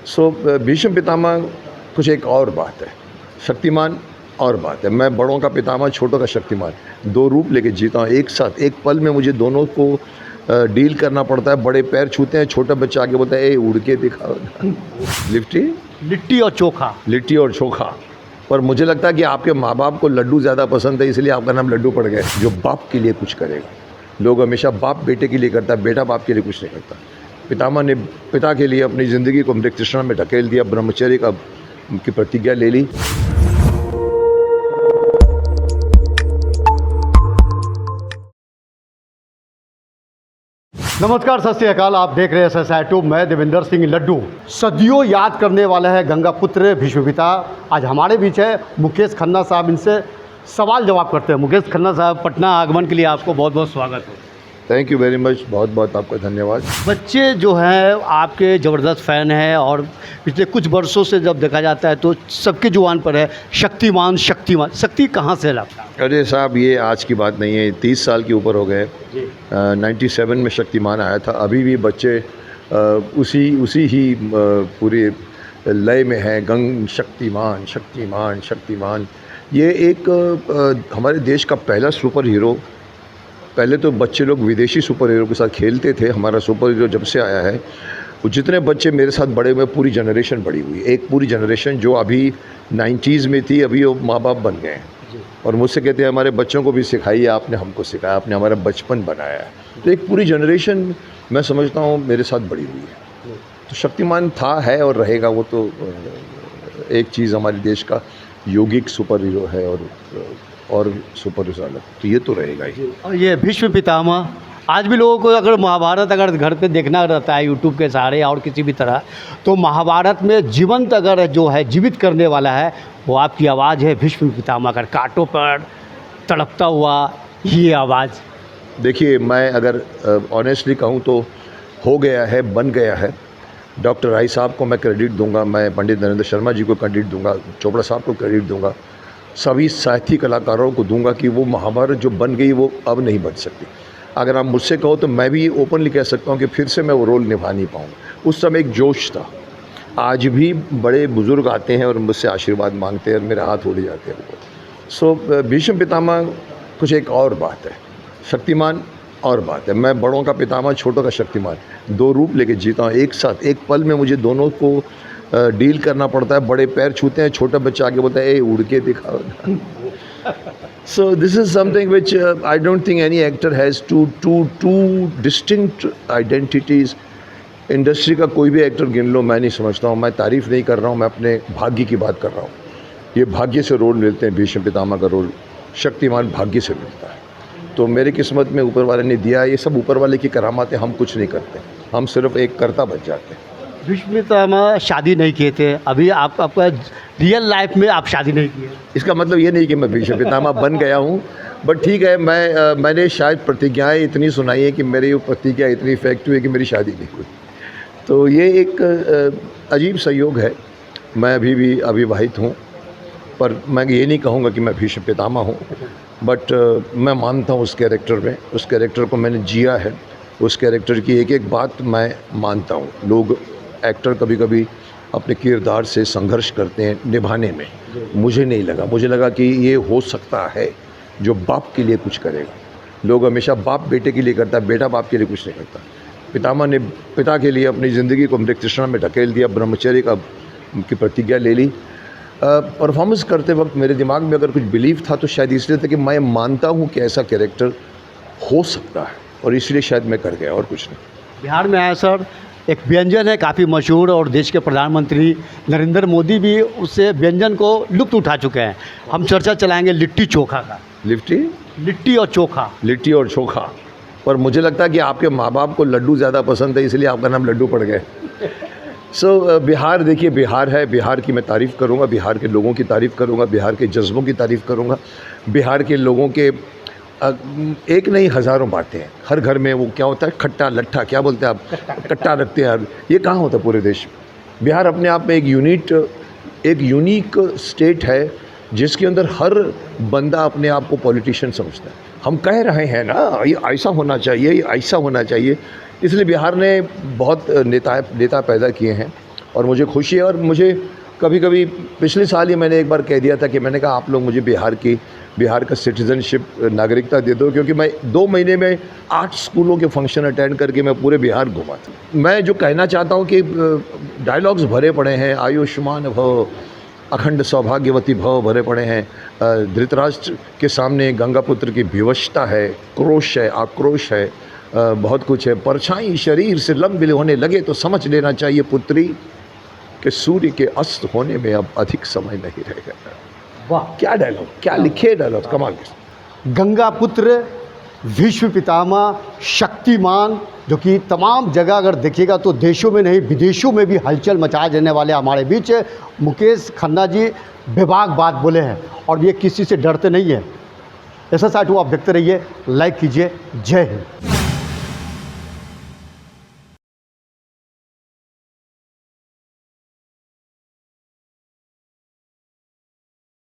भीष्म पितामह कुछ एक और बात है, शक्तिमान और बात है। मैं बड़ों का पितामह, छोटों का शक्तिमान, दो रूप लेके जीता हूँ एक साथ। एक पल में मुझे दोनों को डील करना पड़ता है। बड़े पैर छूते हैं, छोटा बच्चा आगे बोलता है ए उड़ के दिखाओ। लिट्टी और चोखा। लिट्टी और चोखा। पर मुझे लगता है कि आपके माँ बाप को लड्डू ज़्यादा पसंद है, इसलिए आपका नाम लड्डू पड़ गया। जो बाप के लिए कुछ करेगा, लोग हमेशा बाप बेटे के लिए करता है, बेटा बाप के लिए कुछ नहीं करता। पितामह ने पिता के लिए अपनी ज़िंदगी को अमृत तृष्णा में ढकेल दिया, ब्रह्मचर्य की प्रतिज्ञा ले ली। नमस्कार, सत श्री अकाल। आप देख रहे हैं SSI2। मैं देवेंद्र सिंह लड्डू। सदियों याद करने वाला है गंगा पुत्र भीष्म पिता। आज हमारे बीच है मुकेश खन्ना साहब। इनसे सवाल जवाब करते हैं। मुकेश खन्ना साहब, पटना आगमन के लिए आपको बहुत बहुत स्वागत है। थैंक यू वेरी मच, बहुत बहुत आपका धन्यवाद। बच्चे जो हैं आपके ज़बरदस्त फ़ैन हैं और पिछले कुछ वर्षों से जब देखा जाता है तो सबकी जुबान पर है शक्तिमान शक्तिमान। शक्ति कहाँ से लाता? अरे साहब, ये आज की बात नहीं है, 30 साल के ऊपर हो गए। 97 में शक्तिमान आया था। अभी भी बच्चे उसी ही पूरे लय में हैं, गंग शक्तिमान शक्तिमान शक्तिमान। ये एक हमारे देश का पहला सुपर हीरो। पहले तो बच्चे लोग विदेशी सुपर हीरो के साथ खेलते थे। हमारा सुपर हीरो जब से आया है, वो जितने बच्चे मेरे साथ बड़े हुए, पूरी जनरेशन बड़ी हुई। एक पूरी जनरेशन जो अभी 90s में थी, अभी वो माँ बाप बन गए हैं और मुझसे कहते हैं हमारे बच्चों को भी सिखाइए, आपने हमको सिखाया, आपने हमारा बचपन बनाया है। तो एक पूरी जनरेशन मैं समझता हूँ मेरे साथ बड़ी हुई है। तो शक्तिमान था, है और रहेगा। वो तो एक चीज़ हमारे देश का यौगिक सुपर हीरो है और सुपर हीरो अलग, तो ये तो रहेगा ही। और ये भीष्म पितामह, आज भी लोगों को अगर महाभारत अगर घर पे देखना रहता है यूट्यूब के सहारे और किसी भी तरह, तो महाभारत में जीवंत अगर जो है जीवित करने वाला है वो आपकी आवाज़ है भीष्म पितामह का। कांटों पर तड़पता हुआ ये आवाज़। देखिए, मैं अगर ऑनेस्टली कहूँ तो हो गया है, बन गया है। डॉक्टर राय साहब को मैं क्रेडिट दूंगा, मैं पंडित नरेंद्र शर्मा जी को क्रेडिट दूंगा, चोपड़ा साहब को क्रेडिट दूंगा, सभी साथी कलाकारों को दूंगा कि वो महाभारत जो बन गई वो अब नहीं बन सकती। अगर आप मुझसे कहो तो मैं भी ओपनली कह सकता हूँ कि फिर से मैं वो रोल निभा नहीं पाऊँगा। उस समय एक जोश था। आज भी बड़े बुज़ुर्ग आते हैं और मुझसे आशीर्वाद मांगते हैं और मेरे हाथ उड़ जाते हैं। भीष्म पितामह कुछ एक और बात है, शक्तिमान और बात है। मैं बड़ों का पितामह, छोटों का शक्तिमान, दो रूप लेके जीता हूँ एक साथ। एक पल में मुझे दोनों को डील करना पड़ता है। बड़े पैर छूते हैं, छोटा बच्चा आगे बोलता है ए उड़ के दिखाओ। So this is something which I don't think any actor has two distinct identities. Industry का कोई भी एक्टर गिन लो, मैं नहीं समझता हूँ। मैं तारीफ़ नहीं कर रहा हूँ, मैं अपने भाग्य की बात कर रहा हूँ। ये भाग्य से रोल मिलते हैं। भीष्म पितामह का रोल शक्तिमान भाग्य से मिलता है। तो मेरी किस्मत में ऊपर वाले ने दिया। ये सब ऊपर वाले की करामात है, हम कुछ नहीं करते, हम सिर्फ एक कर्ता बन जाते हैं। भीष्म पितामह शादी नहीं किए थे, अभी आपका रियल लाइफ में आप शादी नहीं किए। इसका मतलब ये नहीं कि मैं भीष्म पितामह बन गया हूँ, बट ठीक है, मैंने शायद प्रतिज्ञाएं इतनी सुनाई है कि मेरी वो प्रतिज्ञा इतनी इफेक्टिव है कि मेरी शादी नहीं हुई। तो ये एक अजीब संयोग है। मैं अभी भी अविवाहित हूँ, पर मैं ये नहीं कहूँगा कि मैं भीष्म पितामह हूँ, बट मैं मानता हूँ उस कैरेक्टर में। उस कैरेक्टर को मैंने जिया है। उस कैरेक्टर की एक एक बात मैं मानता हूँ। लोग एक्टर कभी कभी अपने किरदार से संघर्ष करते हैं निभाने में, मुझे नहीं लगा। मुझे लगा कि ये हो सकता है जो बाप के लिए कुछ करेगा। लोग हमेशा बाप बेटे के लिए करता है, बेटा बाप के लिए कुछ नहीं करता। पितामह ने पिता के लिए अपनी ज़िंदगी को अमृत तृष्णा में ढकेल दिया, ब्रह्मचर्य की प्रतिज्ञा ले ली। परफॉर्मेंस करते वक्त मेरे दिमाग में अगर कुछ बिलीव था तो शायद इसलिए था कि मैं मानता हूँ कि ऐसा कैरेक्टर हो सकता है, और इसलिए शायद मैं कर गया, और कुछ नहीं। बिहार में आया सर, एक व्यंजन है काफ़ी मशहूर और देश के प्रधानमंत्री नरेंद्र मोदी भी उससे व्यंजन को लुत्फ़ उठा चुके हैं। हम चर्चा चलाएंगे लिट्टी चोखा का। लिट्टी और चोखा। लिट्टी और चोखा। पर मुझे लगता है कि आपके माँ बाप को लड्डू ज़्यादा पसंद है, इसलिए आपका नाम लड्डू पड़ गए। बिहार, देखिए बिहार है, बिहार की मैं तारीफ़ करूँगा, बिहार के लोगों की तारीफ़ करूँगा, बिहार के जज्बों की तारीफ़ करूँगा। बिहार के लोगों के एक नहीं हज़ारों बातें हैं। हर घर में वो क्या होता है, खट्टा लट्ठा, क्या बोलते हैं आप, कट्टा रखते हैं। ये कहाँ होता है पूरे देश में। बिहार अपने आप में एक यूनिक स्टेट है जिसके अंदर हर बंदा अपने आप को पॉलिटिशियन समझता है। हम कह रहे हैं ना, ये ऐसा होना चाहिए, ये ऐसा होना चाहिए। इसलिए बिहार ने बहुत नेता पैदा किए हैं और मुझे खुशी है। और मुझे कभी कभी पिछले साल ही मैंने एक बार कह दिया था कि मैंने कहा आप लोग मुझे बिहार का सिटीज़नशिप नागरिकता दे दो, क्योंकि मैं 2 महीने में 8 स्कूलों के फंक्शन अटेंड करके मैं पूरे बिहार घूमा था। मैं जो कहना चाहता हूँ कि डायलॉग्स भरे पड़े हैं, आयुष्मान भव, अखंड सौभाग्यवती भव भरे पड़े हैं। धृतराष्ट्र के सामने गंगापुत्र की विवशता है, क्रोश है, आक्रोश है, बहुत कुछ है। परछाई शरीर से लंबी होने लगे तो समझ लेना चाहिए पुत्री कि सूर्य के अस्त होने में अब अधिक समय नहीं रहेगा। वाह, क्या डायलॉग, क्या लिखे डायलॉग, कमाल के। गंगा पुत्र, विश्व पितामह, शक्तिमान, जो कि तमाम जगह अगर देखिएगा तो देशों में नहीं विदेशों में भी हलचल मचाए जाने वाले हमारे बीच मुकेश खन्ना जी बेबाक बात बोले हैं और ये किसी से डरते नहीं हैं। ऐसा साइट आप देखते रहिए, लाइक कीजिए। जय हिंद।